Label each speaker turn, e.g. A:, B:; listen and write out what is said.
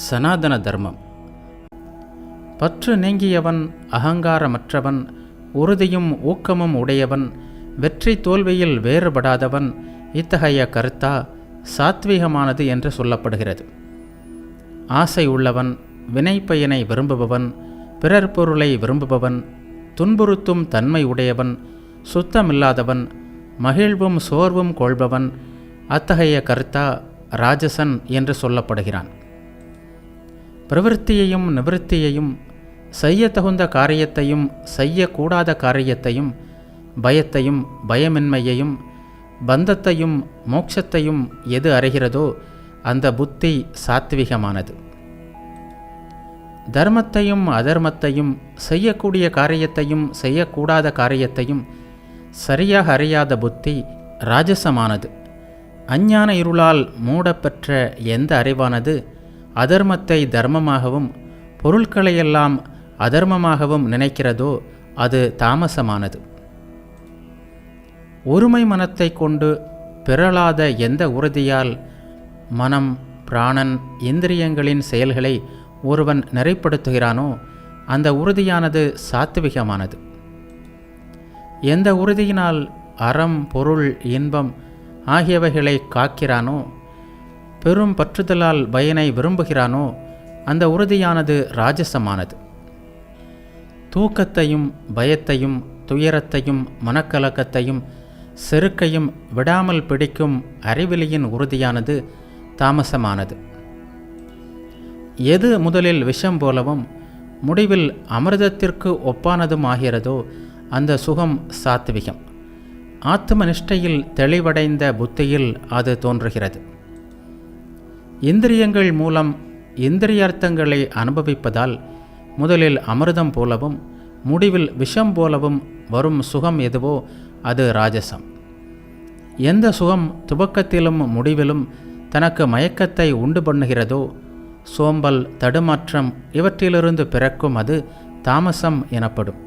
A: சனாதன தர்மம். பற்று நீங்கியவன், அகங்காரமற்றவன், உறுதியும் ஊக்கமும் உடையவன், வெற்றி தோல்வியில் வேறுபடாதவன், இத்தகைய கருத்தா சாத்வீகமானது என்று சொல்லப்படுகிறது. ஆசை உள்ளவன், வினைப்பயனை விரும்புபவன், பிறர் பொருளை விரும்புபவன், துன்புறுத்தும் தன்மை உடையவன், சுத்தமில்லாதவன், மகிழ்வும் சோர்வும் கொள்பவன், அத்தகைய கருத்தா ராஜசன் என்று சொல்லப்படுகிறான். பிரவிற்த்தியையும் நிவிற்த்தியையும், செய்யத்தகுந்த காரியத்தையும் செய்யக்கூடாத காரியத்தையும், பயத்தையும் பயமின்மையையும், பந்தத்தையும் மோட்சத்தையும் எது அறிகிறதோ அந்த புத்தி சாத்விகமானது. தர்மத்தையும் அதர்மத்தையும், செய்யக்கூடிய காரியத்தையும் செய்யக்கூடாத காரியத்தையும் சரியாக அறியாத புத்தி ராஜசமானது. அஞ்ஞான இருளால் மூடப்பெற்ற எந்த அறிவானது அதர்மத்தை தர்மமாகவும் பொருட்களையெல்லாம் அதர்மமாகவும் நினைக்கிறதோ அது தாமசமானது. ஒருமை மனத்தை கொண்டு பிறளாத எந்த உறுதியால் மனம், பிராணன், இந்திரியங்களின் செயல்களை ஒருவன் நெறிப்படுத்துகிறானோ அந்த உறுதியானது சாத்விகமானது. எந்த உறுதியினால் அறம், பொருள், இன்பம் ஆகியவைகளை காக்கிறானோ, பெரும் பற்றுதலால் பயனை விரும்புகிறானோ அந்த உறுதியானது ராஜசமானது. தூக்கத்தையும் பயத்தையும் துயரத்தையும் மனக்கலக்கத்தையும் செருக்கையும் விடாமல் பிடிக்கும் அறிவிலியின் உறுதியானது தாமசமானது. எது முதலில் விஷம் போலவும் முடிவில் அமிர்தத்திற்கு ஒப்பானதும் ஆகிறதோ அந்த சுகம் சாத்விகம். ஆத்ம நிஷ்டையில் தெளிவடைந்த புத்தியில் அது தோன்றுகிறது. இந்திரியங்கள் மூலம் இந்திரியார்த்தங்களை அனுபவிப்பதால் முதலில் அமிர்தம் போலவும் முடிவில் விஷம் போலவும் வரும் சுகம் எதுவோ அது ராஜசம். எந்த சுகம் துவக்கத்திலும் முடிவிலும் தனக்கு மயக்கத்தை உண்டு பண்ணுகிறதோ, சோம்பல், தடுமாற்றம் இவற்றிலிருந்து பிறக்கும் அது தாமசம் எனப்படும்.